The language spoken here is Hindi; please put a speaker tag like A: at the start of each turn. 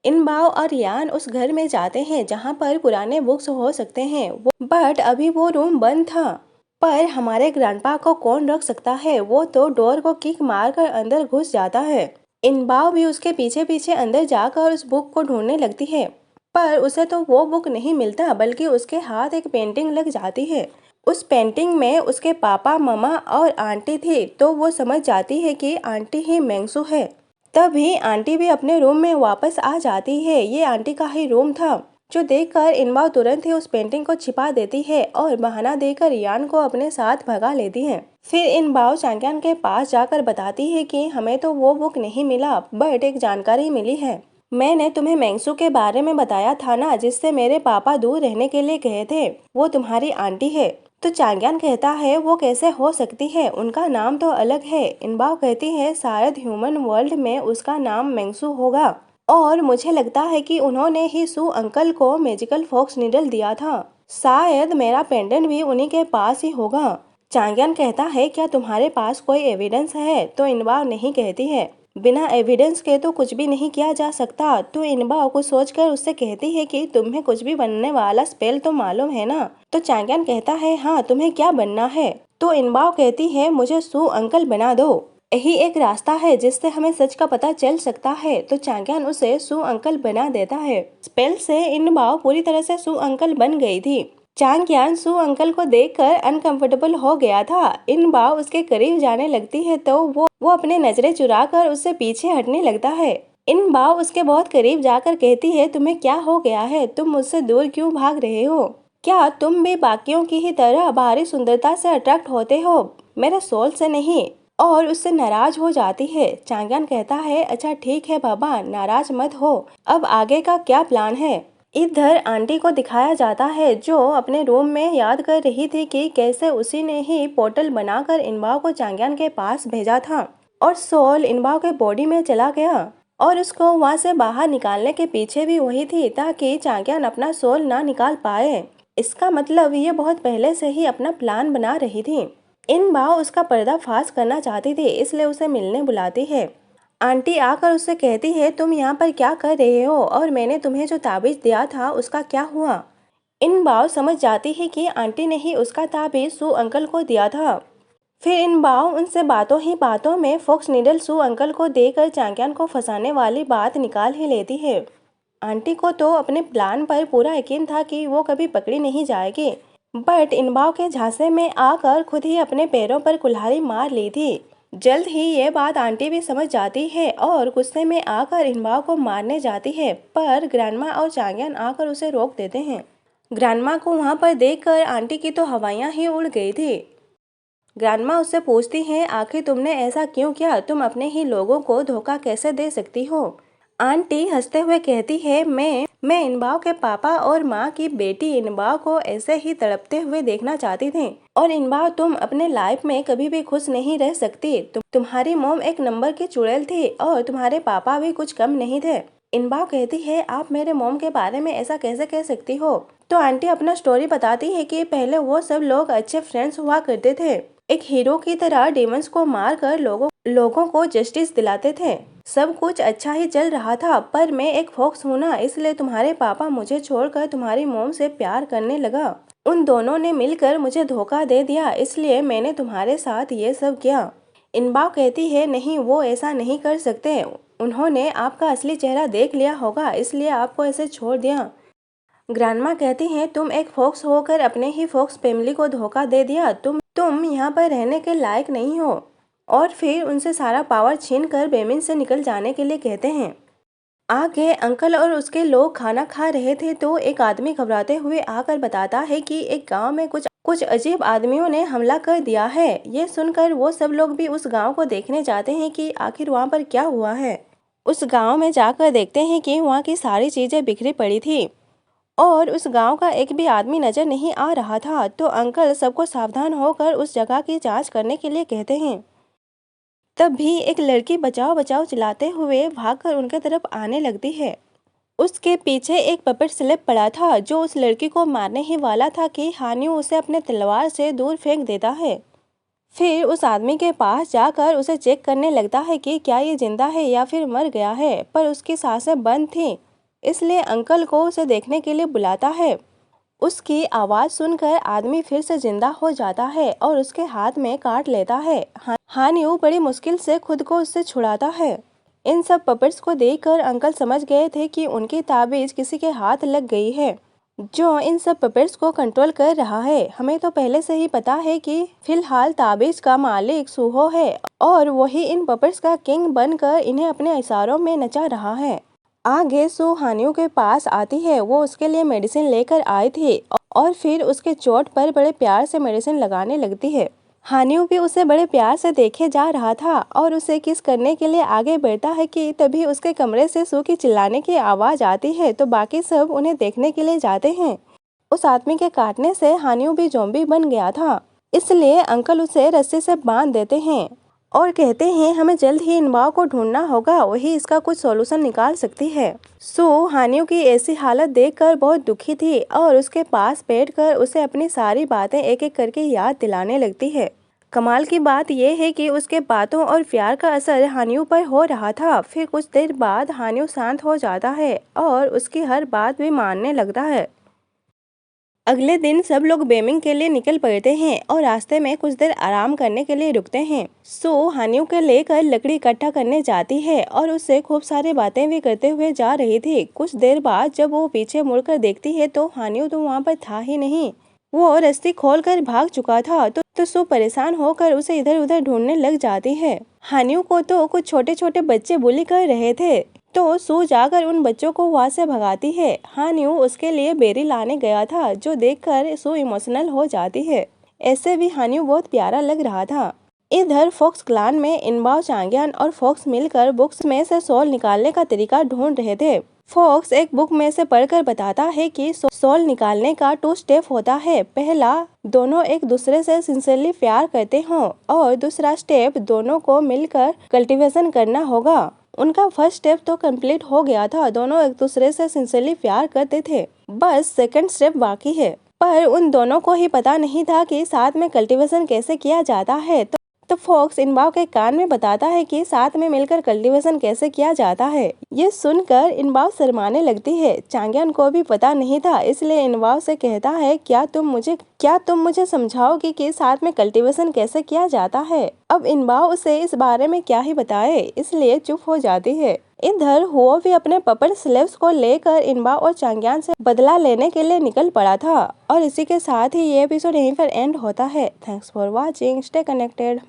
A: इनबाओ और यान उस घर में जाते हैं जहाँ पर पुराने बुक्स हो सकते हैं, बट अभी वो रूम बंद था। पर हमारे ग्रैंडपा को कौन रोक सकता है, वो तो डोर को किक मारकर अंदर घुस जाता है। इनबाओ भी उसके पीछे पीछे अंदर जाकर उस बुक को ढूंढने लगती है, पर उसे तो वो बुक नहीं मिलता, बल्कि उसके हाथ एक पेंटिंग लग जाती है। उस पेंटिंग में उसके पापा, मम्मा और आंटी थी, तो वो समझ जाती है कि आंटी ही मेंगसू है। तभी आंटी भी अपने रूम में वापस आ जाती है। ये आंटी का ही रूम था, जो देखकर इनबाओ तुरंत ही उस पेंटिंग को छिपा देती है और बहाना देकर यान को अपने साथ भगा लेती है। फिर इनबाओ चांग्यान के पास जाकर बताती है कि हमें तो वो बुक नहीं मिला, बट एक जानकारी मिली है। मैंने तुम्हें मेंगसू के बारे में बताया था ना, जिससे मेरे पापा दूर रहने के लिए कहे थे, वो तुम्हारी आंटी है। तो चांग्यान कहता है वो कैसे हो सकती है, उनका नाम तो अलग है। इनबाओ कहती है शायद ह्यूमन वर्ल्ड में उसका नाम मेंगसू होगा, और मुझे लगता है कि उन्होंने ही सू अंकल को मैजिकल फॉक्स नीडल दिया था। शायद मेरा पेंडेंट भी उन्हीं के पास ही होगा। चांग्यान कहता है क्या तुम्हारे पास कोई एविडेंस है, तो इनबाओ नहीं कहती है। बिना एविडेंस के तो कुछ भी नहीं किया जा सकता। तो इनबाओ को सोचकर उससे कहती है कि तुम्हें कुछ भी बनने वाला स्पेल तो मालूम है ना। तो चांग्यान कहता है हाँ, तुम्हें क्या बनना है। तो इनबाओ कहती है मुझे सू अंकल बना दो, यही एक रास्ता है जिससे हमें सच का पता चल सकता है। तो चांग्यान उसे सू अंकल बना देता है। स्पेल से इनबाओ पूरी तरह से सू अंकल बन गई थी। चांग्यान सू अंकल को देखकर अनकंफर्टेबल हो गया था। इनबाओ उसके करीब जाने लगती है तो वो अपने नजरें चुराकर उससे पीछे हटने लगता है। इनबाओ उसके बहुत करीब जाकर कहती है तुम्हें क्या हो गया है, तुम मुझसे दूर क्यों भाग रहे हो? क्या तुम भी बाकियों की ही तरह बाहरी सुंदरता से अट्रैक्ट होते हो, मेरे सोल से नहीं? और उससे नाराज हो जाती है। चांग्यान कहता है अच्छा ठीक है बाबा, नाराज मत हो, अब आगे का क्या प्लान है? इधर आंटी को दिखाया जाता है, जो अपने रूम में याद कर रही थी कि कैसे उसी ने ही पोर्टल बनाकर इनबाओ को चांग्यान के पास भेजा था, और सोल इनबाओ के बॉडी में चला गया, और उसको वहां से बाहर निकालने के पीछे भी वही थी, ताकि चांग्यान अपना सोल ना निकाल पाए। इसका मतलब ये बहुत पहले से ही अपना प्लान बना रही थी। इनबाओ उसका पर्दाफाश करना चाहती थी, इसलिए उसे मिलने बुलाती है। आंटी आकर उससे कहती है तुम यहाँ पर क्या कर रहे हो, और मैंने तुम्हें जो ताबीज दिया था उसका क्या हुआ? इनबाओ समझ जाती है कि आंटी ने ही उसका ताबीज सू अंकल को दिया था। फिर इनबाओ उनसे बातों ही बातों में फॉक्स नीडल सू अंकल को देकर चांग्यान को फंसाने वाली बात निकाल ही लेती है। आंटी को तो अपने प्लान पर पूरा यकीन था कि वो कभी पकड़ी नहीं जाएगी, बट इनबाओ के झांसे में आकर खुद ही अपने पैरों पर कुल्हाड़ी मार ली थी। जल्द ही ये बात आंटी भी समझ जाती है और गुस्से में आकर इनबाओ को मारने जाती है, पर ग्रैंडमा और चांग्यान आकर उसे रोक देते हैं। ग्रैंडमा को वहां पर देखकर आंटी की तो हवाइयां ही उड़ गई थी। ग्रैंडमा उससे पूछती हैं आखिर तुमने ऐसा क्यों किया, तुम अपने ही लोगों को धोखा कैसे दे सकती हो? आंटी हंसते हुए कहती है मैं इनबाओ के पापा और माँ की बेटी इनबाओ को ऐसे ही तड़पते हुए देखना चाहती थी। और इनबाओ तुम अपने लाइफ में कभी भी खुश नहीं रह सकती। तुम्हारी मोम एक नंबर की चुड़ैल थी और तुम्हारे पापा भी कुछ कम नहीं थे। इनबाओ कहती है आप मेरे मोम के बारे में ऐसा कैसे कह सकती हो? तो आंटी अपना स्टोरी बताती है कि पहले वो सब लोग अच्छे फ्रेंड्स हुआ करते थे, एक हीरो की तरह डेमंस को मारकर लोगों को जस्टिस दिलाते थे। सब कुछ अच्छा ही चल रहा था, पर मैं एक फॉक्स हूँ ना, इसलिए तुम्हारे पापा मुझे छोड़कर तुम्हारी मोम से प्यार करने लगा। उन दोनों ने मिलकर मुझे धोखा दे दिया, इसलिए मैंने तुम्हारे साथ ये सब किया। इनबाओ कहती है नहीं, वो ऐसा नहीं कर सकते, उन्होंने आपका असली चेहरा देख लिया होगा, इसलिए आपको ऐसे छोड़ दिया। ग्रैंडमा कहती हैं तुम एक फॉक्स होकर अपने ही फॉक्स फैमिली को धोखा दे दिया, तुम यहाँ पर रहने के लायक नहीं हो। और फिर उनसे सारा पावर छीनकर बेमिन से निकल जाने के लिए कहते हैं। आगे अंकल और उसके लोग खाना खा रहे थे, तो एक आदमी घबराते हुए आकर बताता है कि एक गांव में कुछ अजीब आदमियों ने हमला कर दिया है। ये सुनकर वो सब लोग भी उस गांव को देखने जाते हैं कि आखिर वहां पर क्या हुआ है। उस गांव में जाकर देखते हैं कि वहां की सारी चीजें बिखरी पड़ी थी और उस गांव का एक भी आदमी नजर नहीं आ रहा था। तो अंकल सबको सावधान होकर उस जगह की जांच करने के लिए कहते हैं। तब भी एक लड़की बचाओ बचाओ चिल्लाते हुए भागकर उनके तरफ आने लगती है। उसके पीछे एक पपेट स्लेब पड़ा था, जो उस लड़की को मारने ही वाला था कि हानियो उसे अपने तलवार से दूर फेंक देता है। फिर उस आदमी के पास जाकर उसे चेक करने लगता है कि क्या ये जिंदा है या फिर मर गया है, पर उसकी सांसें बंद थी। इसलिए अंकल को उसे देखने के लिए बुलाता है। उसकी आवाज़ सुनकर आदमी फिर से जिंदा हो जाता है और उसके हाथ में काट लेता है। हानिऊ बड़ी मुश्किल से खुद को उससे छुड़ाता है। इन सब पपेट्स को देखकर अंकल समझ गए थे कि उनकी ताबीज़ किसी के हाथ लग गई है, जो इन सब पपेट्स को कंट्रोल कर रहा है। हमें तो पहले से ही पता है कि फिलहाल ताबीज़ का मालिक सूहो है और वही इन पपेट्स का किंग बनकर इन्हें अपने इशारों में नचा रहा है। आगे सू हानिऊ के पास आती है। वो उसके लिए मेडिसिन लेकर आई थी और फिर उसके चोट पर बड़े प्यार से मेडिसिन लगाने लगती है। हानिऊ भी उसे बड़े प्यार से देखे जा रहा था और उसे किस करने के लिए आगे बढ़ता है कि तभी उसके कमरे से सू की चिल्लाने की आवाज़ आती है, तो बाकी सब उन्हें देखने के लिए जाते हैं। उस आदमी के काटने से हानिऊ भी ज़ॉम्बी बन गया था, इसलिए अंकल उसे रस्सी से बांध देते हैं और कहते हैं हमें जल्द ही इनबाओ को ढूंढना होगा, वही इसका कुछ सॉल्यूशन निकाल सकती है। सू हानिऊ की ऐसी हालत देखकर बहुत दुखी थी और उसके पास बैठकर उसे अपनी सारी बातें एक एक करके याद दिलाने लगती है। कमाल की बात यह है कि उसके बातों और प्यार का असर हानिऊ पर हो रहा था। फिर कुछ देर बाद हानिऊ शांत हो जाता है और उसकी हर बात भी मानने लगता है। अगले दिन सब लोग बेमिंग के लिए निकल पड़ते हैं और रास्ते में कुछ देर आराम करने के लिए रुकते हैं। सू हानिऊ के लेकर लकड़ी इकट्ठा करने जाती है और उससे खूब सारी बातें भी करते हुए जा रही थी। कुछ देर बाद जब वो पीछे मुड़कर देखती है तो हानिऊ तो वहाँ पर था ही नहीं। वो रस्सी खोलकर भाग चुका था। तो सू परेशान होकर उसे इधर उधर ढूंढने लग जाती है। हानिऊ को तो कुछ छोटे छोटे बच्चे बुली कर रहे थे, तो सू जाकर उन बच्चों को वहाँ से भगाती है। हानिऊ उसके लिए बेरी लाने गया था, जो देखकर सू इमोशनल हो जाती है। ऐसे भी हानिऊ बहुत प्यारा लग रहा था। इधर फॉक्स क्लान में इनबाओ, चांग्यान और फॉक्स मिलकर बुक्स में से सोल निकालने का तरीका ढूंढ रहे थे। फॉक्स एक बुक में से पढ़कर बताता है कि सोल निकालने का 2 स्टेप होता है। पहला, दोनों एक दूसरे से सिंसियरली प्यार करते हों, और दूसरा स्टेप, दोनों को मिलकर कल्टीवेशन करना होगा। उनका फर्स्ट स्टेप तो कंप्लीट हो गया था, दोनों एक दूसरे से सिंसियरली प्यार करते थे, बस सेकंड स्टेप बाकी है। पर उन दोनों को ही पता नहीं था कि साथ में कल्टीवेशन कैसे किया जाता है। तो फॉक्स इनबाओ के कान में बताता है कि साथ में मिलकर कल्टीवेशन कैसे किया जाता है। ये सुनकर इनबाओ शर्माने लगती है। चांग्यान को भी पता नहीं था, इसलिए इनबाओ से कहता है क्या तुम मुझे समझाओगी कि साथ में कल्टीवेशन कैसे किया जाता है। अब इनबाओ उसे इस बारे में क्या ही बताए, इसलिए चुप हो जाती है। इधर हुओ भी अपने पपेट स्लेव्स को लेकर इनबाओ और चांग्यान से बदला लेने के लिए निकल पड़ा था। और इसी के साथ ही ये एपिसोड यहीं पर एंड होता है। Thanks for watching, stay connected.